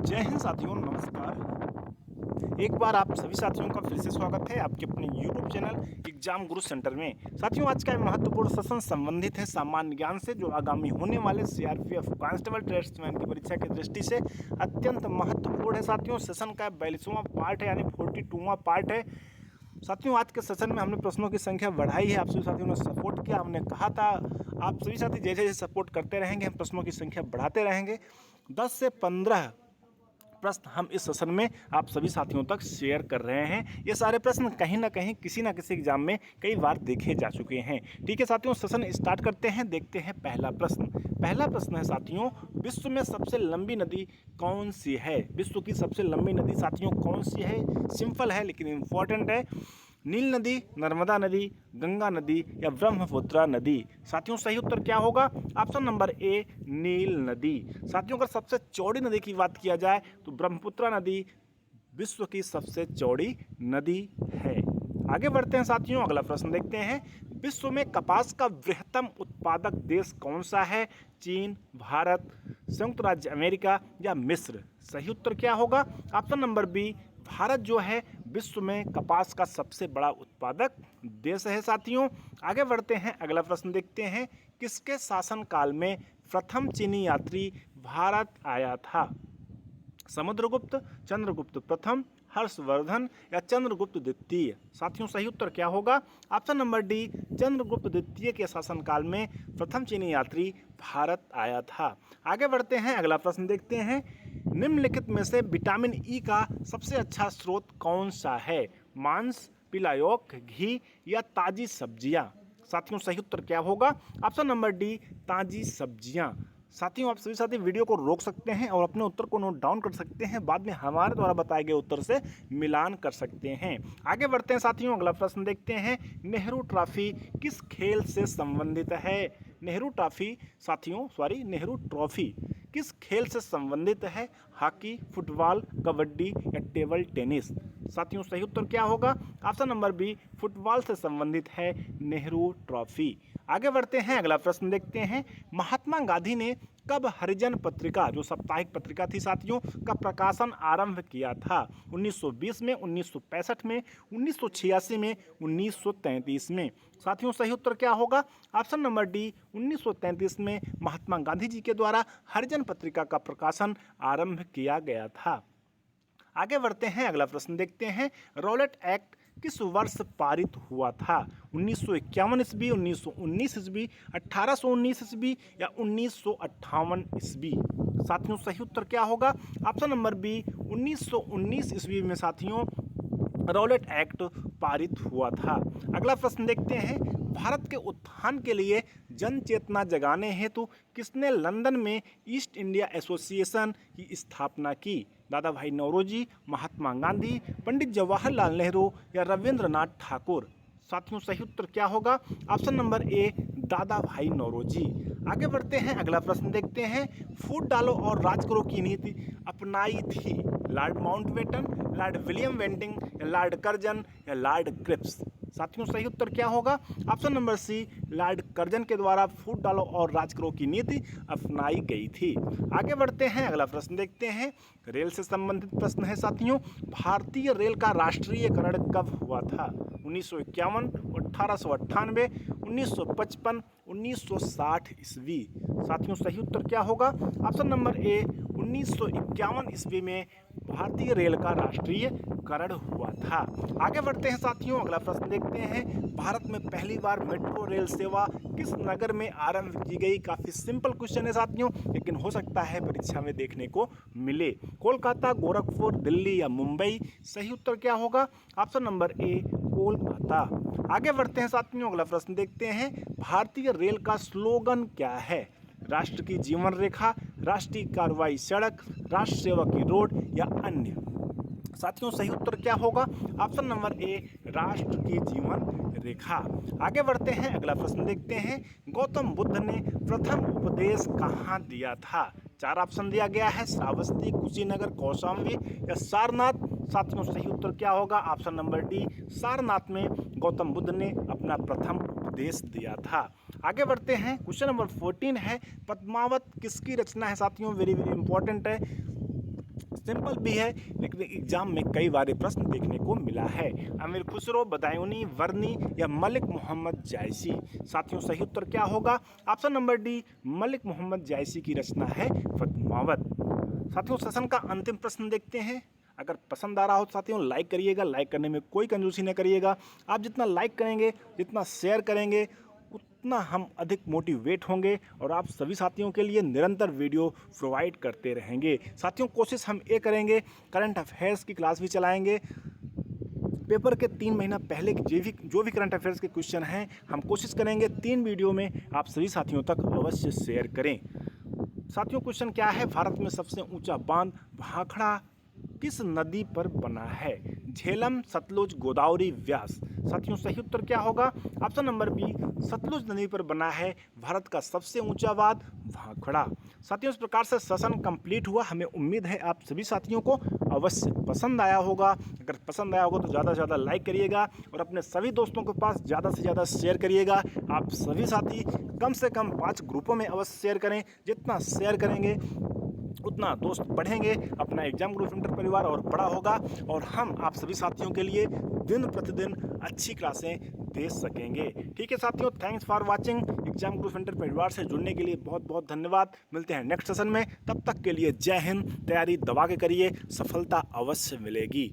जय हिंद साथियों, नमस्कार। एक बार आप सभी साथियों का फिर से स्वागत है आपके अपने YouTube चैनल एग्जाम गुरु सेंटर में। साथियों, आज का महत्वपूर्ण सेशन संबंधित है सामान्य ज्ञान से, जो आगामी होने वाले सीआरपीएफ कांस्टेबल ट्रेड्समैन की परीक्षा की दृष्टि से अत्यंत महत्वपूर्ण है। साथियों, सेशन का 42वां पार्ट है, यानी 42वां पार्ट है। साथियों, आज के सेशन में हमने प्रश्नों की संख्या बढ़ाई है। आप सभी साथियों ने सपोर्ट किया। हमने कहा था आप सभी साथी जैसे जैसे सपोर्ट करते रहेंगे हम प्रश्नों की संख्या बढ़ाते रहेंगे। 10 से 15 प्रश्न हम इस सेशन में आप सभी साथियों तक शेयर कर रहे हैं। ये सारे प्रश्न कहीं ना कहीं किसी ना किसी एग्जाम में कई बार देखे जा चुके हैं। ठीक है साथियों, सेशन स्टार्ट करते हैं। देखते हैं पहला प्रश्न। पहला प्रश्न है साथियों, विश्व में सबसे लंबी नदी कौन सी है? विश्व की सबसे लंबी नदी साथियों कौन सी है? सिंपल है लेकिन इम्पोर्टेंट है। नील नदी, नर्मदा नदी, गंगा नदी या ब्रह्मपुत्रा नदी? साथियों, सही उत्तर क्या होगा? ऑप्शन नंबर ए, नील नदी। साथियों, अगर सबसे चौड़ी नदी की बात किया जाए तो ब्रह्मपुत्रा नदी विश्व की सबसे चौड़ी नदी है। आगे बढ़ते हैं साथियों, अगला प्रश्न देखते हैं। विश्व में कपास का बृहत्तम उत्पादक देश कौन सा है? चीन, भारत, संयुक्त राज्य अमेरिका या मिस्र? सही उत्तर क्या होगा? ऑप्शन नंबर बी, भारत जो है विश्व में कपास का सबसे बड़ा उत्पादक देश है। साथियों, आगे बढ़ते हैं, अगला प्रश्न देखते हैं। किसके शासनकाल में प्रथम चीनी यात्री भारत आया था? समुद्रगुप्त, चंद्रगुप्त प्रथम, हर्षवर्धन या चंद्रगुप्त द्वितीय? साथियों, सही उत्तर क्या होगा? ऑप्शन नंबर डी, चंद्रगुप्त द्वितीय के शासनकाल में प्रथम चीनी यात्री भारत आया था। आगे बढ़ते हैं, अगला प्रश्न देखते हैं। निम्नलिखित में से विटामिन ई का सबसे अच्छा स्रोत कौन सा है? मांस, पीला यौक, घी या ताजी सब्जियां? साथियों, सही उत्तर क्या होगा? ऑप्शन नंबर डी, ताजी सब्जियां। साथियों, आप सभी साथी वीडियो को रोक सकते हैं और अपने उत्तर को नोट डाउन कर सकते हैं। बाद में हमारे द्वारा बताए गए उत्तर से मिलान कर सकते हैं। आगे बढ़ते हैं साथियों, अगला प्रश्न देखते हैं। नेहरू ट्रॉफी किस खेल से संबंधित है? नेहरू ट्रॉफी साथियों, नेहरू ट्रॉफी किस खेल से संबंधित है? हॉकी, फुटबॉल, कबड्डी या टेबल टेनिस? साथियों, सही उत्तर क्या होगा? ऑप्शन नंबर बी, फुटबॉल से संबंधित है नेहरू ट्रॉफी। आगे बढ़ते हैं, अगला प्रश्न देखते हैं। महात्मा गांधी ने कब हरिजन पत्रिका, जो साप्ताहिक पत्रिका थी साथियों, का प्रकाशन आरंभ किया था? 1920 में, 1965 में, 1986 में, 1933 में? साथियों, सही उत्तर क्या होगा? ऑप्शन नंबर डी, 1933 में महात्मा गांधी जी के द्वारा हरिजन पत्रिका का प्रकाशन आरंभ किया गया था। आगे बढ़ते हैं, अगला प्रश्न देखते हैं। रॉलेट एक्ट किस वर्ष पारित हुआ था? 1951 ईस्वी, 1919 ईस्वी, 1819 ईस्वी या 1958 ईस्वी? साथियों, सही उत्तर क्या होगा? ऑप्शन नंबर बी, 1919 ईस्वी में साथियों रॉलेट एक्ट पारित हुआ था। अगला प्रश्न देखते हैं। भारत के उत्थान के लिए जन चेतना जगाने हेतु किसने लंदन में ईस्ट इंडिया एसोसिएशन की स्थापना की? दादा भाई नौरोजी, महात्मा गांधी, पंडित जवाहरलाल नेहरू या रविंद्रनाथ ठाकुर? साथियों, सही उत्तर क्या होगा? ऑप्शन नंबर ए, दादा भाई नौरोजी। आगे बढ़ते हैं, अगला प्रश्न देखते हैं। फूट डालो और राज करो की नीति अपनाई थी Lord Mountbatten, Lord William Bentinck या लॉर्ड कर्जन या लॉर्ड क्रिप्स? साथियों, सही उत्तर क्या होगा? Option number C, Lord Curzon के द्वारा फूट डालो और राज करो की नीति अपनाई गई थी। आगे बढ़ते हैं, अगला प्रश्न देखते हैं। रेल से संबंधित प्रश्न है साथियों। भारतीय रेल का राष्ट्रीयकरण कब हुआ था? 1951, 1898, 1955, 1960 ईस्वी? साथियों, सही उत्तर क्या होगा? ऑप्शन नंबर ए, 1951 ईस्वी में भारतीय रेल का राष्ट्रीयकरण हुआ था। आगे बढ़ते हैं साथियों, अगला प्रश्न देखते हैं। भारत में पहली बार मेट्रो रेल सेवा किस नगर में आरंभ की गई? काफ़ी सिंपल क्वेश्चन है साथियों, लेकिन हो सकता है परीक्षा में देखने को मिले। कोलकाता, गोरखपुर, दिल्ली या मुंबई? सही उत्तर क्या होगा? Option number A, Kolkata. आगे बढ़ते हैं साथियों, अगला प्रश्न देखते हैं। भारतीय रेल का स्लोगन क्या है? राष्ट्र की जीवन रेखा, राष्ट्रीय कार्रवाई सड़क, राष्ट्र सेवा की रोड या अन्य? साथियों, सही उत्तर क्या होगा? ऑप्शन नंबर ए, राष्ट्र की जीवन रेखा। आगे बढ़ते हैं, अगला प्रश्न देखते हैं। गौतम बुद्ध ने प्रथम उपदेश कहाँ दिया था? 4 ऑप्शन दिया गया है। श्रावस्ती, कुशीनगर, कौशाम्बी या सारनाथ? साथियों, सही उत्तर क्या होगा? ऑप्शन नंबर डी, सारनाथ में गौतम बुद्ध ने अपना प्रथम उपदेश दिया था। आगे बढ़ते हैं, क्वेश्चन नंबर 14 है। पद्मावत किसकी रचना है? साथियों, वेरी वेरी इंपॉर्टेंट है। सिंपल भी है, लेकिन एग्जाम में कई बार ये प्रश्न देखने को मिला है। अमीर खुसरो, बदायूनी, वर्नी या मलिक मोहम्मद जायसी। साथियों सही उत्तर क्या होगा? Option number D, Malik Muhammad Jayasi की रचना है फतवावत। साथियों सेशन का अंतिम प्रश्न देखते हैं। अगर पसंद आ रहा हो तो साथियों लाइक करिएगा, लाइक करने में कोई कंजूसी न करिएगा। आप जितना लाइक करेंगे, जितना शेयर करेंगे, उतना हम अधिक मोटिवेट होंगे और आप सभी साथियों के लिए निरंतर वीडियो प्रोवाइड करते रहेंगे। साथियों कोशिश हम ये करेंगे, करंट अफेयर्स की क्लास भी चलाएंगे। पेपर के 3 महीना पहले के जो भी करंट अफेयर्स के क्वेश्चन हैं, हम कोशिश करेंगे 3 वीडियो में आप सभी साथियों तक अवश्य शेयर करें। साथियों क्वेश्चन क्या है? भारत में सबसे ऊंचा बांध भाखड़ा किस नदी पर बना है? झेलम, सतलुज, गोदावरी, व्यास। साथियों सही उत्तर क्या होगा? ऑप्शन नंबर बी, सतलुज नदी पर बना है भारत का सबसे ऊंचा बांध भाखड़ा। साथियों इस प्रकार से सेशन कंप्लीट हुआ। हमें उम्मीद है आप सभी साथियों को अवश्य पसंद आया होगा। अगर पसंद आया होगा तो ज़्यादा से ज़्यादा लाइक करिएगा और अपने सभी दोस्तों के पास ज़्यादा से ज़्यादा शेयर करिएगा। आप सभी साथी कम से कम 5 ग्रुपों में अवश्य शेयर करें। जितना शेयर करेंगे उतना दोस्त बढ़ेंगे, अपना एग्जाम ग्रुप सेंटर परिवार और बड़ा होगा और हम आप सभी साथियों के लिए दिन प्रतिदिन अच्छी क्लासें दे सकेंगे। ठीक है साथियों, thanks for watching. Exam group centre परिवार से जुड़ने के लिए बहुत बहुत धन्यवाद। मिलते हैं नेक्स्ट सेशन में, तब तक के लिए जय हिंद। तैयारी दबा के करिए, सफलता अवश्य मिलेगी।